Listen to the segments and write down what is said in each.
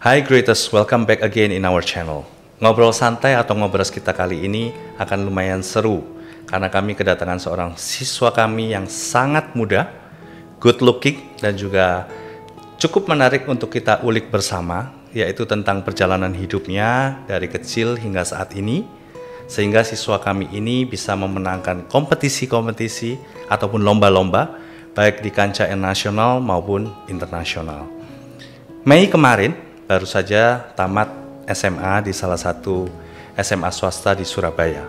Hi Greatest, welcome back again in our channel. Ngobrol santai atau ngobras kita kali ini akan lumayan seru karena kami kedatangan seorang siswa kami yang sangat muda, good looking, dan juga cukup menarik untuk kita ulik bersama, yaitu tentang perjalanan hidupnya dari kecil hingga saat ini, sehingga siswa kami ini bisa memenangkan kompetisi-kompetisi ataupun lomba-lomba baik di kancah nasional maupun internasional. Mei kemarin baru saja tamat SMA di salah satu SMA swasta di Surabaya.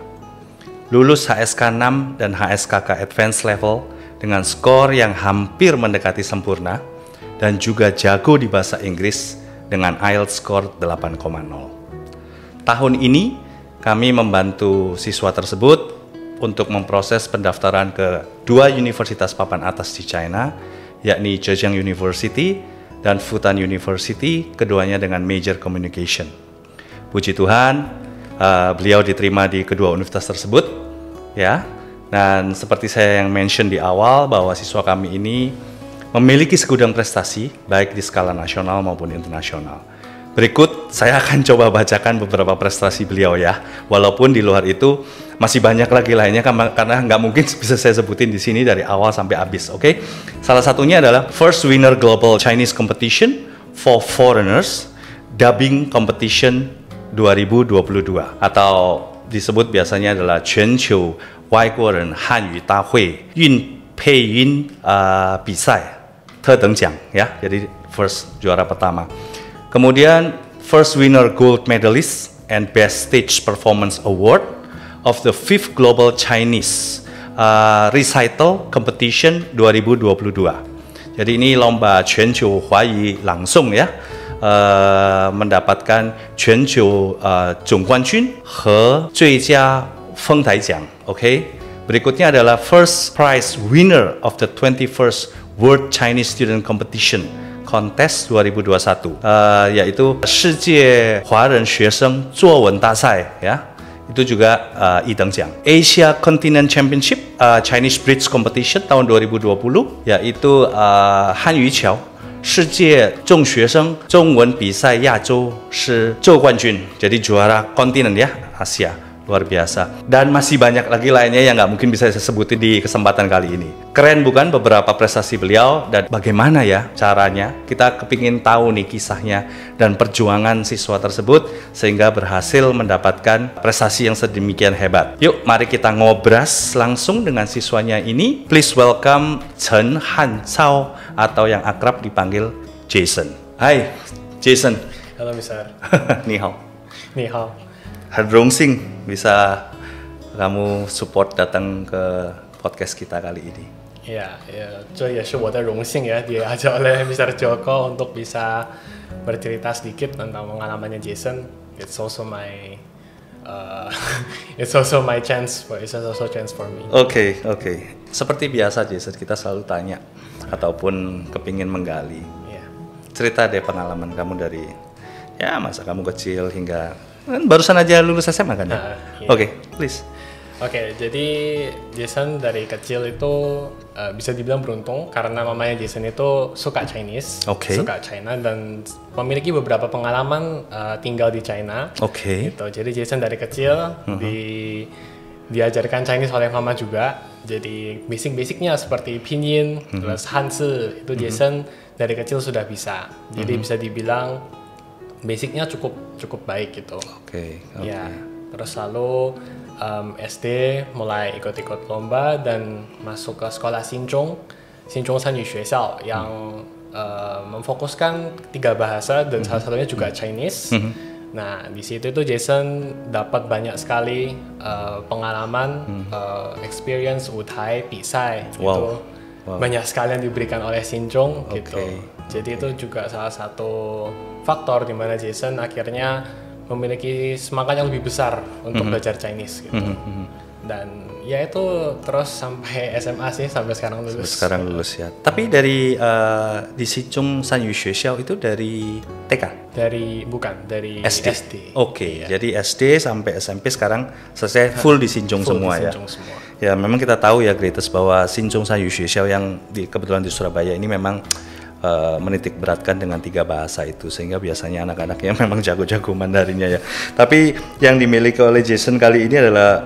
Lulus HSK 6 dan HSKK Advanced Level dengan skor yang hampir mendekati sempurna dan juga jago di bahasa Inggris dengan IELTS skor 8,0. Tahun ini kami membantu siswa tersebut untuk memproses pendaftaran ke dua universitas papan atas di China, yakni Zhejiang University dan Fudan University, keduanya dengan major communication. Puji Tuhan, beliau diterima di kedua universitas tersebut, ya. Dan seperti saya yang mention di awal bahwa siswa kami ini memiliki segudang prestasi baik di skala nasional maupun internasional. Berikut saya akan coba bacakan beberapa prestasi beliau ya. Walaupun di luar itu masih banyak lagi lainnya karena nggak mungkin bisa saya sebutin di sini dari awal sampai habis, oke? Salah satunya adalah First Winner Global Chinese Competition for Foreigners Dubbing Competition 2022 atau disebut biasanya adalah 全球外国人汉语大会韵配音比赛特等奖 ya. Jadi first juara pertama. Kemudian First Winner Gold Medalist and Best Stage Performance Award of the 5th Global Chinese Recital Competition 2022. Jadi ini lomba 全球华语朗诵 ya, mendapatkan 全球总冠军和最佳丰台奖. Oke. Berikutnya adalah First Prize Winner of the 21st World Chinese Student Competition Contest 2021, yaitu 世界华人学生作文大赛 ya. Itu juga 一等奖. Asia Continent Championship Chinese Bridge Competition tahun 2020, yaitu 汉语桥世界中学生中文比赛亚洲是周冠军. Jadi juara kontinen ya, Asia. Luar biasa. Dan masih banyak lagi lainnya yang nggak mungkin bisa saya sebutin di kesempatan kali ini. Keren bukan beberapa prestasi beliau, dan bagaimana ya caranya? Kita kepingin tahu nih kisahnya dan perjuangan siswa tersebut sehingga berhasil mendapatkan prestasi yang sedemikian hebat. Yuk, mari kita ngobras langsung dengan siswanya ini. Please welcome Chen Han Cao atau yang akrab dipanggil Jason. Hai, Jason. Halo, Mister. 你好. 你好. 很荣幸bisa kamu support datang ke podcast kita kali ini. Ya, 这也是我的荣幸ya, diajak oleh Mr. Joko untuk bisa bercerita sedikit tentang pengalamannya Jason. It's also my chance, but it's also chance for me. Oke. Seperti biasa Jason, kita selalu tanya ataupun kepingin menggali. Yeah. Cerita deh pengalaman kamu dari ya masa kamu kecil hingga barusan aja lulus SMA kan ya? Iya. Oke, please. Oke, jadi Jason dari kecil itu bisa dibilang beruntung karena mamanya Jason itu suka Chinese, suka China, dan memiliki beberapa pengalaman tinggal di China. Oke. Gitu. Jadi Jason dari kecil diajarkan Chinese oleh mama juga. Jadi basicnya seperti pinyin, terus hanzi itu Jason dari kecil sudah bisa. Jadi bisa dibilang basicnya cukup baik gitu. Oke. Ya, terus lalu SD mulai ikut-ikut lomba dan masuk ke sekolah Xinzhong Sanyu Xuexiao yang memfokuskan 3 bahasa dan salah satunya juga Chinese. Nah, di situ itu Jason dapat banyak sekali pengalaman, experience wutai, pisai gitu. Banyak sekali yang diberikan oleh Xinzhong gitu. Jadi itu juga salah satu faktor di mana Jason akhirnya memiliki semangat yang lebih besar untuk belajar Chinese gitu. Dan ya itu terus sampai SMA sih, sampai sekarang lulus. Ya. Tapi dari di Xinzhong Sanyu Xuexiao itu dari TK? Dari SD. Oke. Jadi SD sampai SMP sekarang selesai full di Xinzhong semua ya. Ya memang kita tahu ya Greatest bahwa Xinzhong Sanyu Xuexiao yang kebetulan di Surabaya ini memang menitik beratkan dengan 3 bahasa itu, sehingga biasanya anak-anaknya memang jago-jago Mandarinnya ya. Tapi yang dimiliki oleh Jason kali ini adalah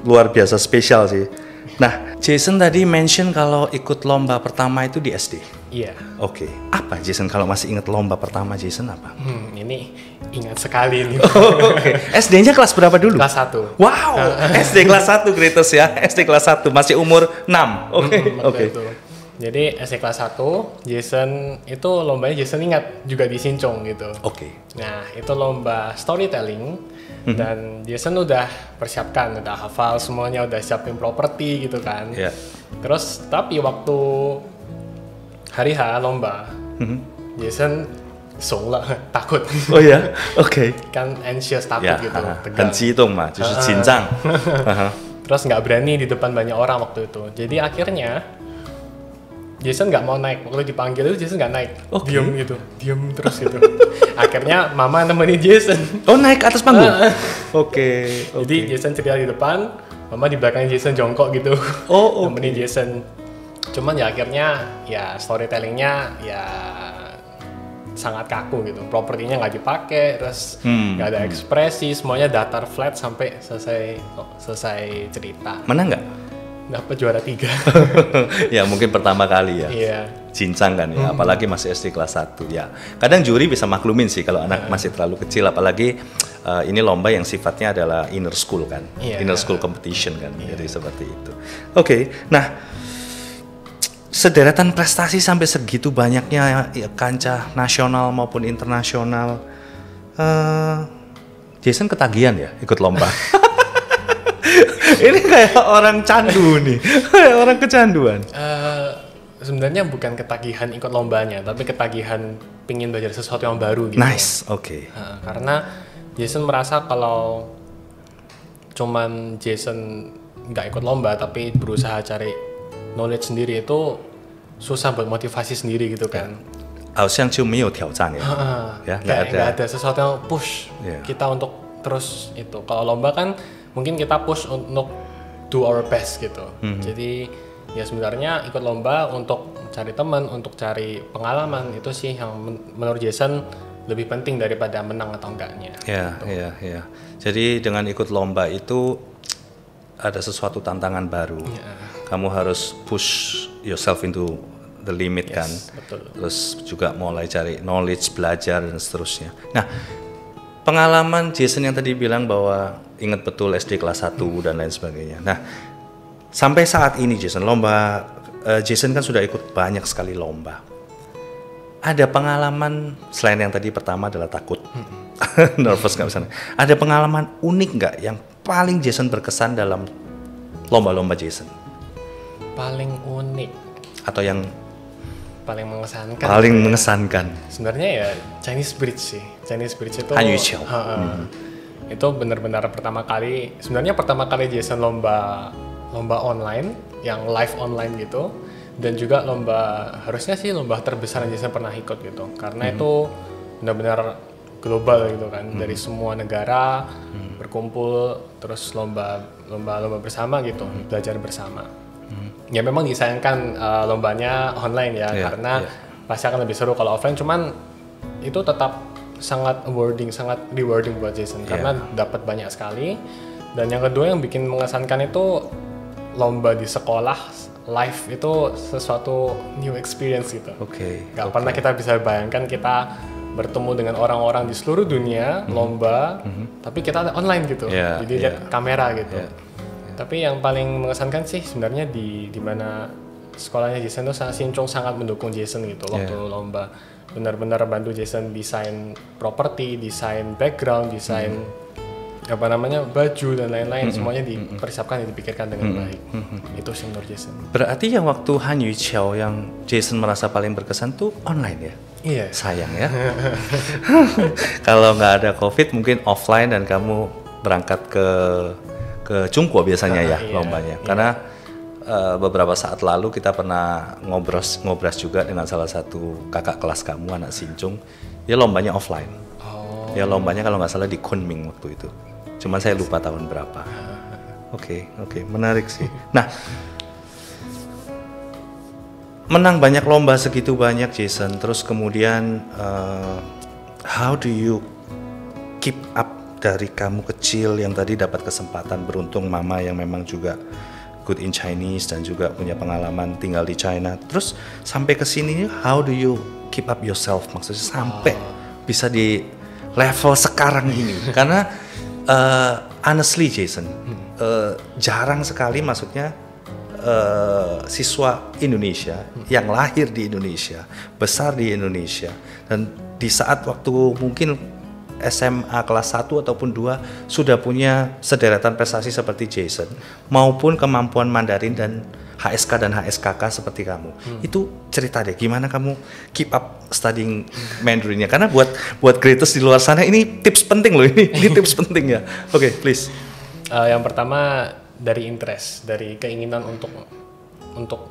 luar biasa spesial sih. Nah, Jason tadi mention kalau ikut lomba pertama itu di SD. Iya. Oke. Apa Jason kalau masih ingat lomba pertama Jason apa? Ini ingat sekali nih. Oke. SD-nya kelas berapa dulu? Kelas 1. Wow, SD kelas 1 greatest ya. SD kelas 1 masih umur 6. Oke. Oke. Jadi SD kelas 1, Jason itu lombanya Jason ingat juga di Sincong gitu. Oke. Nah, itu lomba storytelling dan Jason udah persiapkan, udah hafal semuanya, udah siapin properti gitu kan. Yeah. Terus tapi waktu hari H lomba, Jason takut. Oh ya, oke. Kan anxious, takut Ya, gitu, kan tegang. Citung mah, justru cincang. Terus nggak berani di depan banyak orang waktu itu. Jadi akhirnya Jason nggak mau naik. Waktu dipanggil itu Jason nggak naik. Oke. Diem terus gitu. Akhirnya mama nemenin Jason. Oh, naik ke atas panggung? Oke. Jadi Jason cerita di depan, mama di belakang Jason jongkok gitu. Oh, oke. Nemenin Jason. Cuman ya akhirnya ya storytellingnya ya sangat kaku gitu. Propertinya nggak dipakai, terus nggak ada ekspresi, semuanya datar flat sampai selesai cerita. Menang nggak? Dapat juara 3. Ya mungkin pertama kali ya. Iya. Cincang kan ya, apalagi masih SD kelas 1 ya. Kadang juri bisa maklumin sih kalau anak masih terlalu kecil, apalagi ini lomba yang sifatnya adalah inner school kan, inner school competition kan, jadi seperti itu. Oke, nah sederetan prestasi sampai segitu banyaknya ya, kancah nasional maupun internasional. Jason ketagihan ya ikut lomba. Ini kayak orang candu nih, kayak orang kecanduan. Sebenarnya bukan ketagihan ikut lombanya, tapi ketagihan pingin belajar sesuatu yang baru gitu. Nice, oke. Karena Jason merasa kalau cuman Jason nggak ikut lomba tapi berusaha cari knowledge sendiri itu susah buat motivasi sendiri gitu kan. 好像就没有挑战ya, nggak ada sesuatu yang push kita untuk terus itu. Kalau lomba kan mungkin kita push untuk do our best gitu. Jadi ya sebenarnya ikut lomba untuk cari teman, untuk cari pengalaman, itu sih yang menurut Jason lebih penting daripada menang atau enggaknya. Ya. Jadi dengan ikut lomba itu ada sesuatu tantangan baru. Kamu harus push yourself into the limit kan. Betul. Terus juga mulai cari knowledge, belajar dan seterusnya. Nah, pengalaman Jason yang tadi bilang bahwa ingat betul SD kelas 1 dan lain sebagainya. Nah, sampai saat ini Jason Jason kan sudah ikut banyak sekali lomba. Ada pengalaman selain yang tadi pertama adalah takut, nervous nggak bisa. Ada pengalaman unik nggak yang paling Jason berkesan dalam lomba-lomba Jason? Paling unik atau yang paling mengesankan? Paling mengesankan. Sebenarnya ya Chinese Bridge sih. Chinese Bridge itu Han Yu Qiao. Itu benar-benar pertama kali Jason lomba online yang live online gitu, dan juga harusnya sih lomba terbesar yang Jason pernah ikut gitu, karena itu benar-benar global gitu kan, dari semua negara berkumpul terus lomba bersama gitu, belajar bersama. Ya memang disayangkan lombanya online ya, karena pasti akan lebih seru kalau offline, cuman itu tetap sangat rewarding buat Jason karena dapat banyak sekali. Dan yang kedua yang bikin mengesankan itu lomba di sekolah live itu sesuatu new experience gitu. Gak pernah kita bisa bayangkan kita bertemu dengan orang-orang di seluruh dunia lomba, tapi kita online gitu, jadi lihat kamera gitu. Tapi yang paling mengesankan sih sebenarnya di mana sekolahnya Jason itu Sincong sangat mendukung Jason gitu waktu lomba. Benar-benar bantu Jason desain properti, desain background, desain baju dan lain-lain, semuanya dipersiapkan dan dipikirkan dengan baik. Itu sih menurut Jason. Berarti yang waktu Han Yu Qiao yang Jason merasa paling berkesan tuh online ya? Iya. Sayang ya. Kalau nggak ada COVID mungkin offline dan kamu berangkat ke Chungguo biasanya lombanya. Karena beberapa saat lalu kita pernah ngobras juga dengan salah satu kakak kelas kamu, anak Sincung. Dia lombanya offline. Ya lombanya kalau nggak salah di Kunming waktu itu. Cuma saya lupa tahun berapa. Oke, menarik sih. Nah, menang banyak lomba segitu banyak Jason, terus kemudian how do you keep up dari kamu kecil yang tadi dapat kesempatan, beruntung mama yang memang juga good in Chinese dan juga punya pengalaman tinggal di China, terus sampai ke sini how do you keep up yourself, maksudnya sampai bisa di level sekarang ini? Karena honestly Jason, jarang sekali maksudnya siswa Indonesia yang lahir di Indonesia, besar di Indonesia, dan di saat waktu mungkin SMA kelas 1 ataupun 2 sudah punya sederetan prestasi seperti Jason, maupun kemampuan Mandarin dan HSK dan HSKK seperti kamu. Itu cerita deh, gimana kamu keep up studying Mandarinnya? Karena buat creators di luar sana ini tips penting loh, ini tips penting ya. Oke, please. Yang pertama dari interest, dari keinginan untuk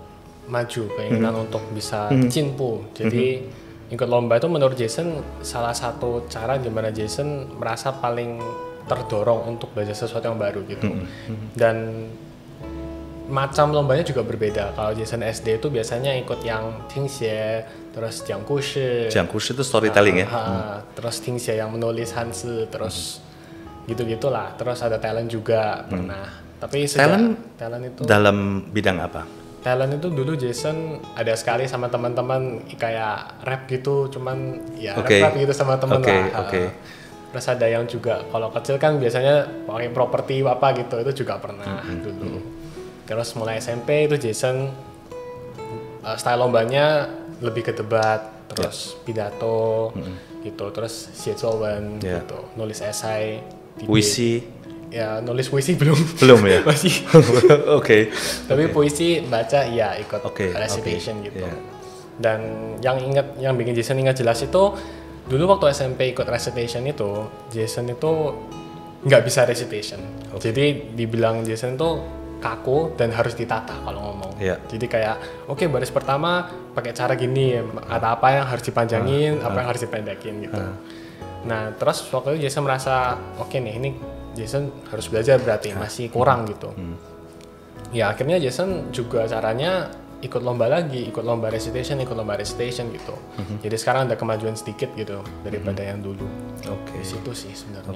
maju, keinginan untuk bisa cimpu. Jadi ikut lomba itu menurut Jason salah satu cara gimana Jason merasa paling terdorong untuk belajar sesuatu yang baru gitu. Dan macam lombanya juga berbeda. Kalau Jason SD itu biasanya ikut yang tingxie, terus jianggushi. Jianggushi itu storytelling ya. Terus tingxie yang menulis hanzi, terus gitu-gitulah. Terus ada talent juga pernah. Tapi talent itu dalam bidang apa? Talent itu dulu Jason ada sekali sama teman-teman kayak rap gitu, cuman ya rap gitu sama teman lah. Terus ada yang juga kalau kecil kan biasanya pakai properti apa gitu, itu juga pernah dulu. Terus mulai SMP itu Jason style lombanya lebih ke debat, terus pidato gitu, terus xiezuowen gitu, nulis esai, puisi. Ya nulis puisi belum ya masih Oke. Tapi puisi baca ya ikut recitation gitu. Dan yang bikin Jason ingat jelas itu dulu waktu SMP ikut recitation itu Jason itu nggak bisa recitation. Jadi dibilang Jason itu kaku dan harus ditata kalau ngomong. Jadi kayak baris pertama pakai cara gini, ada apa yang harus dipanjangin, apa yang harus dipendekin gitu. Nah terus waktu itu Jason merasa nih ini Jason harus belajar berarti masih kurang gitu. Ya akhirnya Jason juga caranya ikut lomba lagi, ikut lomba recitation gitu. Jadi sekarang ada kemajuan sedikit gitu daripada yang dulu. Di situ sih sebenarnya.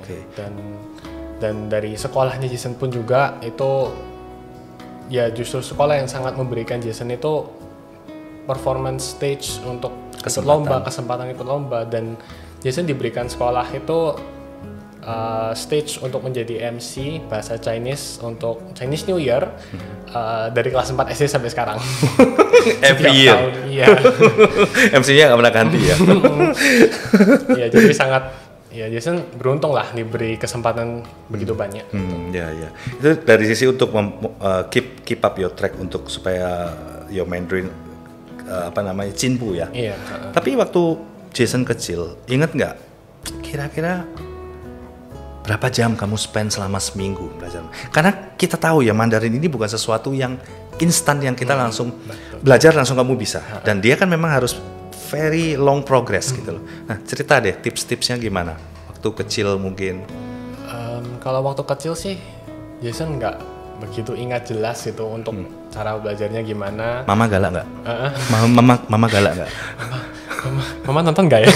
Dan dari sekolahnya Jason pun juga itu ya justru sekolah yang sangat memberikan Jason itu performance stage untuk kesempatan ikut lomba, dan Jason diberikan sekolah itu stage untuk menjadi MC bahasa Chinese untuk Chinese New Year dari kelas 4 SD sampai sekarang. Every year. Iya. MC-nya nggak pernah ganti ya. Ya jadi sangat Jason beruntung lah diberi kesempatan begitu banyak. Itu dari sisi untuk keep up your track untuk supaya your Mandarin cimpu ya. Tapi waktu Jason kecil, ingat nggak kira-kira berapa jam kamu spend selama seminggu belajar? Karena kita tahu ya Mandarin ini bukan sesuatu yang instan yang kita langsung belajar langsung kamu bisa. Dan dia kan memang harus very long progress gitu loh. Nah cerita deh tips-tipsnya gimana waktu kecil mungkin. Kalau waktu kecil sih Jason nggak begitu ingat jelas gitu untuk cara belajarnya gimana. Mama galak nggak? Mama galak nggak? Mama nonton nggak ya?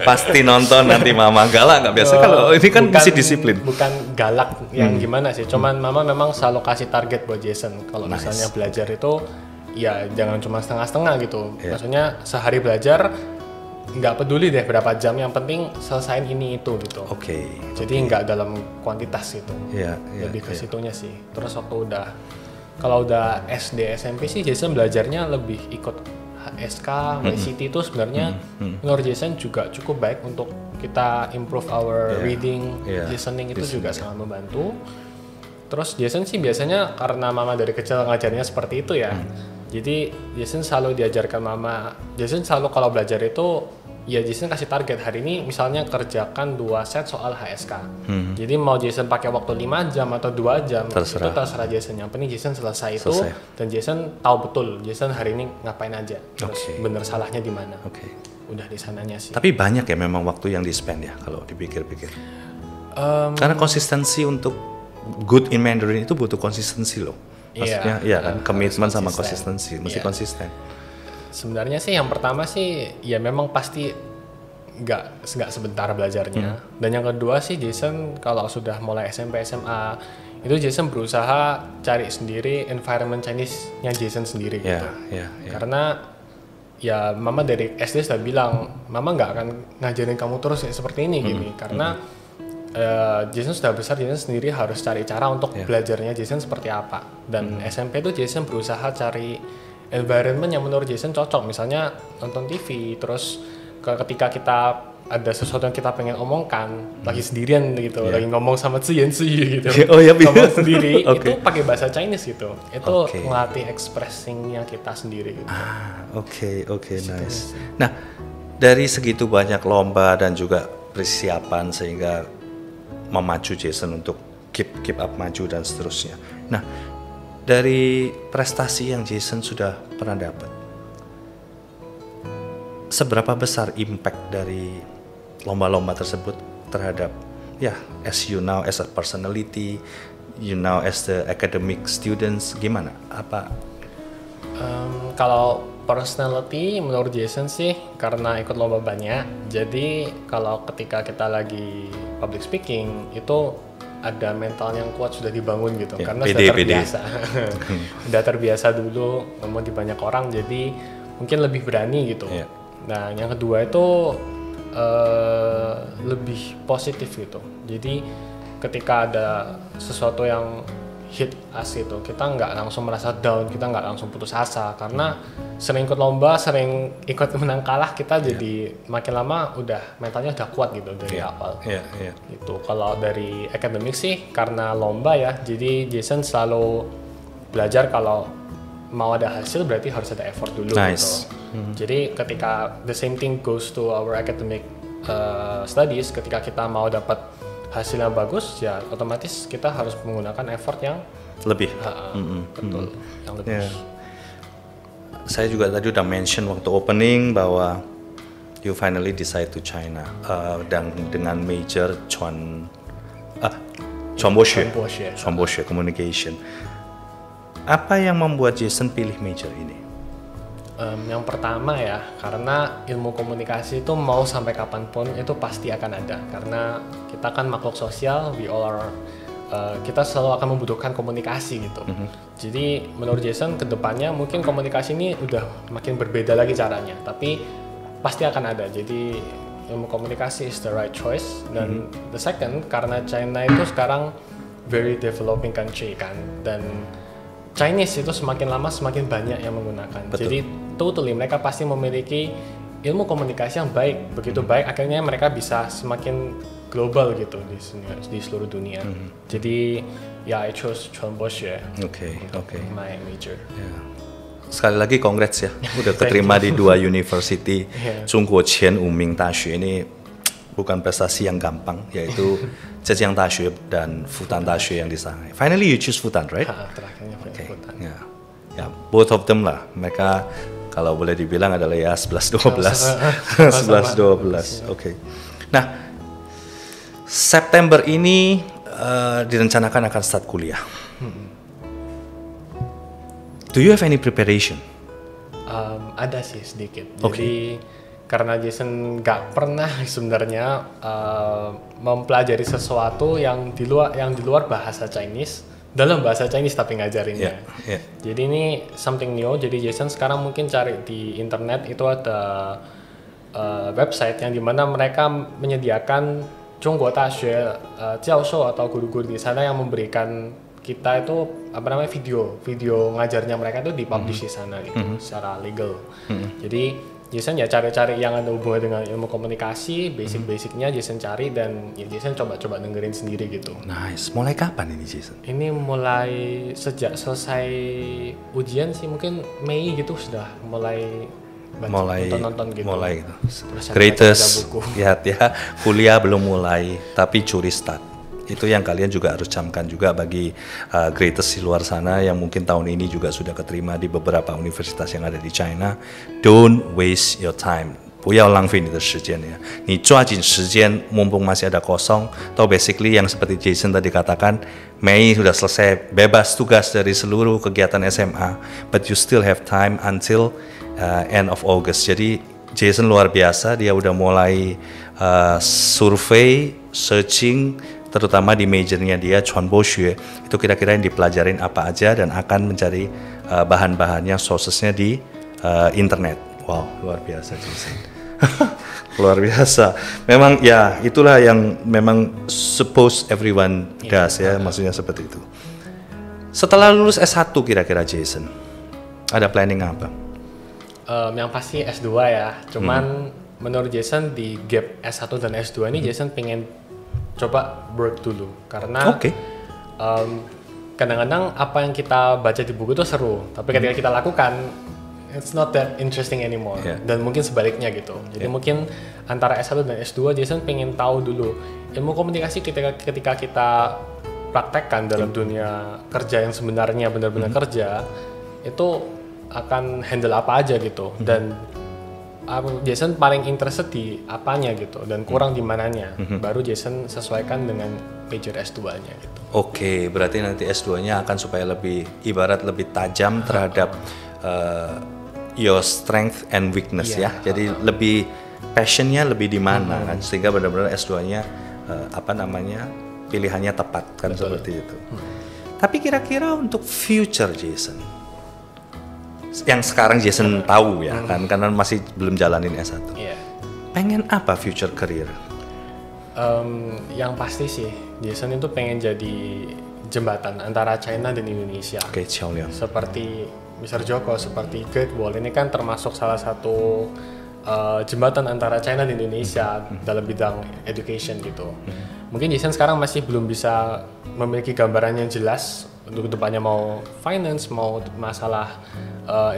Pasti nonton nanti mama galak nggak biasa. Kalau ini kan mesti disiplin. Bukan galak yang gimana sih, cuman mama memang selalu kasih target buat Jason. Kalau misalnya belajar itu ya jangan cuma setengah-setengah gitu. Maksudnya sehari belajar nggak peduli deh berapa jam, yang penting selesain ini itu gitu. Jadi nggak dalam kuantitas gitu. Lebih ke situnya sih. Terus kalau udah SD SMP sih Jason belajarnya lebih ikut HSK, YCT itu sebenarnya menurut Jason juga cukup baik untuk kita improve our reading, listening itu juga sangat membantu. Terus Jason sih biasanya karena mama dari kecil ngajarnya seperti itu ya. Jadi Jason selalu diajarkan mama, Jason selalu kalau belajar itu ya Jason kasih target hari ini misalnya kerjakan 2 set soal HSK. Jadi mau Jason pakai waktu 5 jam atau 2 jam itu terserah Jason. Yang penting Jason selesai itu dan Jason tahu betul Jason hari ini ngapain aja. Terus bener salahnya di mana. Udah di sananya sih. Tapi banyak ya memang waktu yang di-spend ya kalau dipikir-pikir. Karena konsistensi untuk good in Mandarin itu butuh konsistensi loh. Maksudnya iya kan, komitmen sama konsisten. konsistensi, mesti Iya. konsisten. Sebenarnya sih yang pertama sih ya memang pasti nggak sebentar belajarnya. Dan yang kedua sih Jason kalau sudah mulai SMP SMA itu Jason berusaha cari sendiri environment Chinese-nya Jason sendiri gitu. Ya. Karena ya mama dari SD sudah bilang mama nggak akan ngajarin kamu terus ya seperti ini gini karena Jason sudah besar, Jason sendiri harus cari cara untuk belajarnya Jason seperti apa. Dan SMP itu Jason berusaha cari environment yang menurut Jason cocok, misalnya nonton TV, terus ketika kita ada sesuatu yang kita pengen omongkan lagi sendirian gitu, lagi ngomong sama Ziyan Ziyu gitu, ngomong sendiri itu pakai bahasa Chinese gitu, itu melatih expressingnya kita sendiri gitu. Oke, nice. Nah, dari segitu banyak lomba dan juga persiapan sehingga memacu Jason untuk keep up maju dan seterusnya. Nah, dari prestasi yang Jason sudah pernah dapat, seberapa besar impact dari lomba-lomba tersebut terhadap as you now as a personality, you now as the academic students, gimana? Apa? Kalau personality menurut Jason sih karena ikut lomba banyak, jadi kalau ketika kita lagi public speaking itu ada mental yang kuat sudah dibangun gitu, karena sudah terbiasa. Sudah terbiasa dulu ngomong di banyak orang, jadi mungkin lebih berani gitu. Nah, yang kedua itu lebih positif gitu. Jadi ketika ada sesuatu yang hit us gitu, kita nggak langsung merasa down, kita nggak langsung putus asa, karena sering ikut lomba, sering ikut menang kalah, kita jadi makin lama udah mentalnya udah kuat gitu dari awal. Gitu. Kalau dari akademik sih karena lomba ya, jadi Jason selalu belajar kalau mau ada hasil berarti harus ada effort dulu gitu. Jadi ketika the same thing goes to our academic studies, ketika kita mau dapat hasil yang bagus ya otomatis kita harus menggunakan effort yang lebih. Betul, yang lebih. Saya juga tadi udah mention waktu opening bahwa you finally decide to China dan dengan major Chuanbo-Xue Communication. Apa yang membuat Jason pilih major ini? Yang pertama ya, karena ilmu komunikasi itu mau sampai kapanpun itu pasti akan ada. Karena kita kan makhluk sosial, we all are, kita selalu akan membutuhkan komunikasi gitu. Jadi menurut Jason kedepannya mungkin komunikasi ini udah makin berbeda lagi caranya, tapi pasti akan ada. Jadi ilmu komunikasi is the right choice. Dan the second, karena China itu sekarang very developing country kan, dan Chinese itu semakin lama semakin banyak yang menggunakan. Betul. Jadi totally mereka pasti memiliki ilmu komunikasi yang baik. Begitu baik akhirnya mereka bisa semakin global gitu di seluruh dunia. Jadi ya I chose Chuanbo-Xue. Oke. My major. Sekali lagi congrats ya, udah keterima di 2 university. Zhongguoqian Wuming Daxue ini bukan prestasi yang gampang, yaitu Zhejiang Daxue dan Fudan Daxue yang di Shanghai. Finally you choose Fudan, right? Terakhirnya Fudan. Ya, both of them lah. Mereka kalau boleh dibilang adalah ya 11-12. 11-12. Oke. Nah, September ini direncanakan akan start kuliah. Do you have any preparation? Ada sih sedikit. Jadi karena Jason nggak pernah sebenarnya mempelajari sesuatu yang di luar bahasa Chinese, dalam bahasa Chinese tapi ngajarinnya. Jadi ini something new. Jadi Jason sekarang mungkin cari di internet itu ada website yang dimana mereka menyediakan Zhongguo Daxue jiaoshou atau guru-guru di sana yang memberikan kita itu video ngajarnya mereka itu dipublish di sana gitu secara legal. Jadi Jason ya cari-cari yang ada hubungan dengan ilmu komunikasi, basic-basicnya Jason cari, dan ya Jason coba-coba dengerin sendiri gitu. Nice. Mulai kapan ini Jason? Ini mulai sejak selesai ujian sih, mungkin Mei gitu sudah mulai nonton gitu. Mulai gitu. Greatest, lihat ya, kuliah belum mulai, tapi curi start. Itu yang kalian juga harus camkan juga bagi greatest di luar sana yang mungkin tahun ini juga sudah keterima di beberapa universitas yang ada di China. Don't waste your time. 不要浪费你的时间ya. 你抓紧时间 mumpung masih ada kosong. Atau basically yang seperti Jason tadi katakan, Mei sudah selesai bebas tugas dari seluruh kegiatan SMA, but you still have time until end of August. Jadi Jason luar biasa, dia udah mulai survei, searching, terutama di majornya dia Chuanbo-xue, itu kira-kira yang dipelajarin apa aja dan akan mencari bahan-bahannya, sourcesnya di internet. Wow, luar biasa Jason. Luar biasa. Memang ya itulah yang memang suppose everyone does ya, maksudnya seperti itu. Setelah lulus S1 kira-kira Jason, ada planning apa? Yang pasti S2 ya, cuman menurut Jason di gap S1 dan S2 ini Jason pengen coba work dulu karena kadang-kadang apa yang kita baca di buku itu seru, tapi ketika kita lakukan it's not that interesting anymore. Dan mungkin sebaliknya gitu. Jadi mungkin antara S1 dan S2 Jason pengen tahu dulu ilmu komunikasi ketika kita praktekkan dalam dunia kerja yang sebenarnya benar-benar kerja itu akan handle apa aja gitu. Dan Jason paling interested di apanya gitu dan kurang di mananya. Baru Jason sesuaikan dengan major S2-nya gitu. Oke, berarti nanti S2-nya akan supaya lebih ibarat lebih tajam terhadap your strength and weakness ya. Jadi lebih passionnya lebih di mana kan, sehingga benar-benar S2-nya pilihannya tepat kan. Betul. Seperti itu. Tapi kira-kira untuk future Jason, yang sekarang Jason tahu ya kan, karena masih belum jalanin S1. Pengen apa future career? Yang pasti sih Jason itu pengen jadi jembatan antara China dan Indonesia. Oke, seperti Mr. Joko, seperti Great Wall ini kan termasuk salah satu jembatan antara China dan Indonesia dalam bidang education gitu. Mungkin Jason sekarang masih belum bisa memiliki gambaran yang jelas untuk depannya, mau finance, mau masalah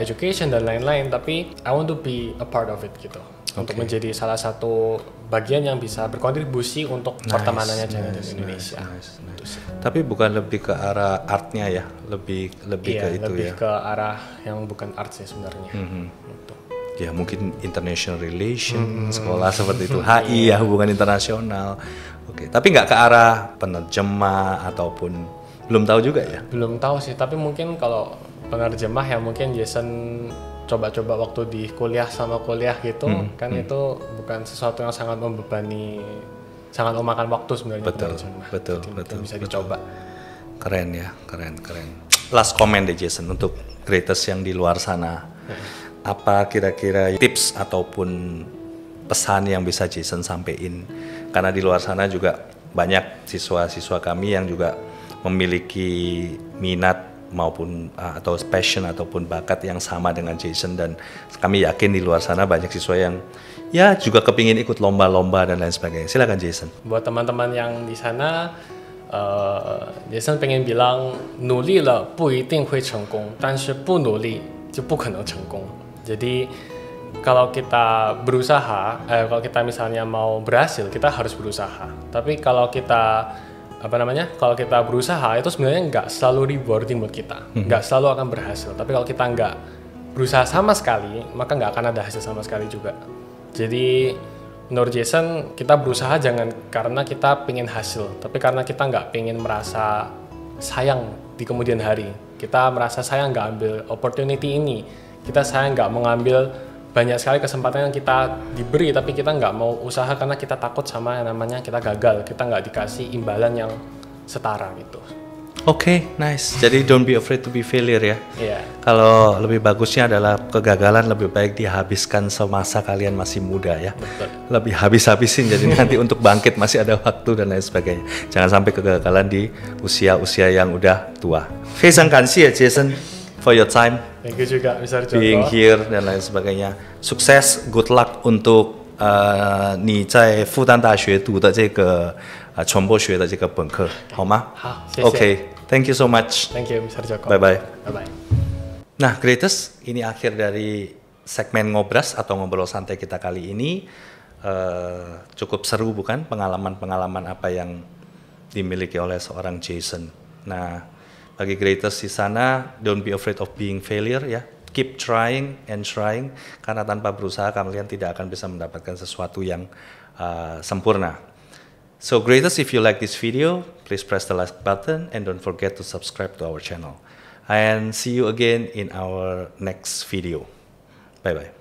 education dan lain-lain, tapi I want to be a part of it gitu. Untuk menjadi salah satu bagian yang bisa berkontribusi untuk pertemanannya China dan Indonesia. Tapi bukan lebih ke arah artnya ya, lebih ke itu lebih ya. ke arah yang bukan art sih sebenarnya. Gitu. Ya mungkin international relation, sekolah seperti itu, HI ya, hubungan internasional. Oke, tapi nggak ke arah penerjemah ataupun belum tahu juga ya? Belum tahu sih, tapi mungkin kalau penerjemah ya mungkin Jason coba-coba waktu di kuliah gitu, kan itu bukan sesuatu yang sangat membebani, sangat memakan waktu sebenarnya. Betul. Bisa dicoba. Keren ya, keren. Last comment deh Jason untuk greatest yang di luar sana. Apa kira-kira tips ataupun pesan yang bisa Jason sampein? Karena di luar sana juga banyak siswa-siswa kami yang juga memiliki minat maupun atau passion ataupun bakat yang sama dengan Jason, dan kami yakin di luar sana banyak siswa yang ya juga kepingin ikut lomba-lomba dan lain sebagainya. Silakan Jason. Buat teman-teman yang di sana, Jason pengen bilang, 努力了不一定会成功，但是不努力就不可能成功。Jadi kalau kita berusaha, kalau kita misalnya mau berhasil, kita harus berusaha. Tapi kalau kita kalau kita berusaha itu sebenarnya nggak selalu rewarding buat kita, nggak selalu akan berhasil. Tapi kalau kita nggak berusaha sama sekali, maka nggak akan ada hasil sama sekali juga. Jadi menurut Jason, kita berusaha jangan karena kita pengen hasil, tapi karena kita nggak pengen merasa sayang di kemudian hari. Kita merasa sayang nggak ambil opportunity ini, kita sayang nggak mengambil banyak sekali kesempatan yang kita diberi, tapi kita nggak mau usaha karena kita takut sama yang namanya kita gagal, kita nggak dikasih imbalan yang setara gitu. Oke, nice. Jadi don't be afraid to be failure ya. Iya. Kalau lebih bagusnya adalah kegagalan lebih baik dihabiskan semasa kalian masih muda ya. Betul. Lebih habis-habisin jadi nanti untuk bangkit masih ada waktu dan lain sebagainya. Jangan sampai kegagalan di usia-usia yang udah tua. 非常感谢 Jason for your time. Thank you juga Mr. Joko. Being here dan lain sebagainya. Sukses, good luck untuk 你在复旦大学读的这个传播学的这个本科，好吗？好，谢谢。Okay, thank you so much. Thank you Mr. Joko. Bye bye. Bye bye. Nah, Greatest, ini akhir dari segmen ngobras atau ngobrol santai kita kali ini. Cukup seru bukan pengalaman-pengalaman apa yang dimiliki oleh seorang Jason. Nah, bagi Greatest di sana, don't be afraid of being failure ya. keep trying and trying, karena tanpa berusaha kalian tidak akan bisa mendapatkan sesuatu yang sempurna. So greatest, if you like this video, please press the like button and don't forget to subscribe to our channel. And see you again in our next video. Bye bye.